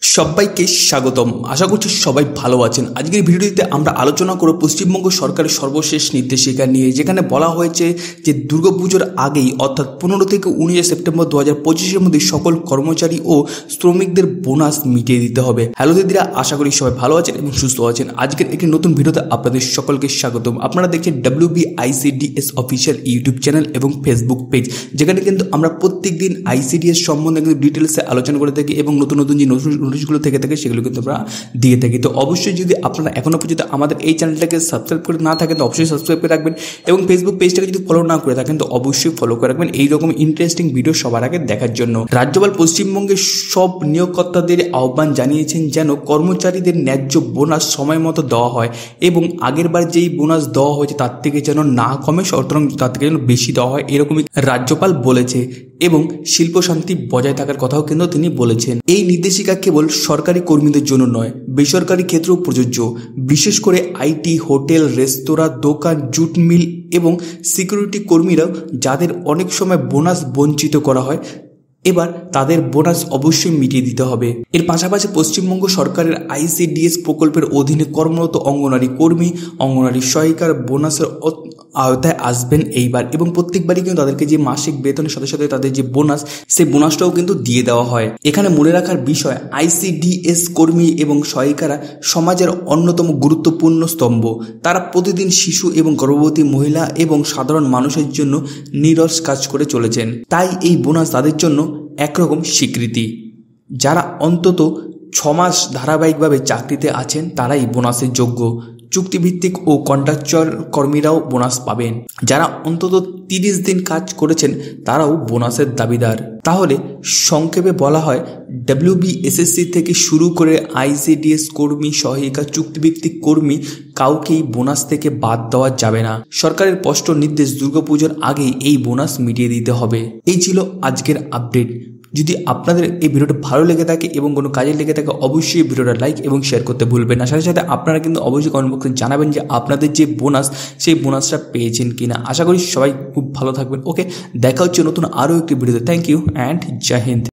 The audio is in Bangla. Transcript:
সবাইকে স্বাগতম। আশা করছি সবাই ভালো আছেন। আজকের ভিডিওটিতে আমরা আলোচনা করব পশ্চিমবঙ্গ সরকারের সর্বশেষ নির্দেশিকা নিয়ে, যেখানে বলা হয়েছে যে দুর্গাপুজোর আগেই অর্থাৎ 15 থেকে 19 সেপ্টেম্বর 2025-এর মধ্যে সকল কর্মচারী ও শ্রমিকদের বোনাস মিটিয়ে দিতে হবে। হ্যালো দিদিরা, আশা করি সবাই ভালো আছেন এবং সুস্থ আছেন। আজকের একটি নতুন ভিডিওতে আপনাদের সকলকে স্বাগতম। আপনারা দেখছেন WBICDS অফিসিয়াল ইউটিউব চ্যানেল এবং ফেসবুক পেজ, যেখানে কিন্তু আমরা প্রত্যেক দিন ICDS সম্বন্ধে কিন্তু ডিটেলসে আলোচনা করে থাকি এবং নতুন নতুন যে নোটিশগুলো থেকে থাকে সেগুলো কিন্তু আমরা দিয়ে থাকি। তো অবশ্যই যদি আপনারা এখনও পর্যন্ত আমাদের এই চ্যানেলটাকে সাবস্ক্রাইব করে না থাকেন তো অবশ্যই সাবস্ক্রাইব করে রাখবেন এবং ফেসবুক পেজটাকে যদি ফলো না করে থাকেন তো অবশ্যই ফলো করে রাখবেন এইরকম ইন্টারেস্টিং ভিডিও সবার আগে দেখার জন্য। রাজ্যপাল পশ্চিমবঙ্গের সব নিয়োগকর্তাদের আহ্বান জানিয়েছেন যেন কর্মচারীদের ন্যায্য বোনাস সময় মতো দেওয়া হয় এবং আগের বার যেই বোনাস দেওয়া হয়েছে তার থেকে যেন না কমে, সুতরাং তার থেকে যেন বেশি দেওয়া হয়, এরকমই রাজ্যপাল বলেছে এবং শিল্প শান্তি বজায় থাকার কথাও কিন্তু তিনি বলেছেন। এই নির্দেশিকা কেবল সরকারি কর্মীদের জন্য নয়, বেসরকারি ক্ষেত্রেও প্রযোজ্য। বিশেষ করে আইটি, হোটেল, রেস্তোরাঁ, দোকান, জুট মিল এবং সিকিউরিটি কর্মীরাও, যাদের অনেক সময় বোনাস বঞ্চিত করা হয়, এবার তাদের বোনাস অবশ্যই মিটিয়ে দিতে হবে। এর পাশাপাশি পশ্চিমবঙ্গ সরকারের ICDS প্রকল্পের অধীনে কর্মরত অঙ্গনারী কর্মী, অঙ্গনারী সহায়িকার বোনাসের আওতায় আসবেন এইবার এবং প্রত্যেকবারই কিন্তু তাদেরকে যে মাসিক বেতনের সাথে সাথে তাদের যে বোনাস, সেই বোনাসটাও কিন্তু দিয়ে দেওয়া হয়। এখানে মনে রাখার বিষয়, ICDS কর্মী এবং সহায়িকারা সমাজের অন্যতম গুরুত্বপূর্ণ স্তম্ভ। তারা প্রতিদিন শিশু এবং গর্ভবতী মহিলা এবং সাধারণ মানুষের জন্য নিরস কাজ করে চলেছেন। তাই এই বোনাস তাদের জন্য একরকম স্বীকৃতি। যারা অন্তত 6 মাস ধারাবাহিকভাবে চাকরিতে আছেন তারাই বোনাসের যোগ্য। চুক্তিভিত্তিক ও কন্ট্রাকচুয়াল কর্মীরাও বোনাস পাবেন। যারা অন্তত 30 দিন কাজ করেছেন তারাও বোনাসের দাবিদার। তাহলে সংক্ষেপে বলা হয়, WBSSC থেকে শুরু করে ICDS কর্মী, সহায়িকা, চুক্তিভিত্তিক কর্মী, কাউকেই বোনাস থেকে বাদ দেওয়া যাবে না। সরকারের স্পষ্ট নির্দেশ, দুর্গাপুজোর আগেই এই বোনাস মিটিয়ে দিতে হবে। এই ছিল আজকের আপডেট। যদি আপনাদের এই ভিডিওটা ভালো লেগে থাকে এবং কোনো কাজে লেগে থাকে অবশ্যই ভিডিওটা লাইক এবং শেয়ার করতে ভুলবেন না। সাথে সাথে আপনারা কিন্তু অবশ্যই কমেন্ট বক্সে জানাবেন যে আপনাদের যে বোনাস, সেই বোনাসটা পেয়েছেন কিনা। আশা করি সবাই খুব ভালো থাকবেন। ওকে, দেখা হচ্ছে নতুন আরও একটি ভিডিওতে। Thank you and Jai Hind.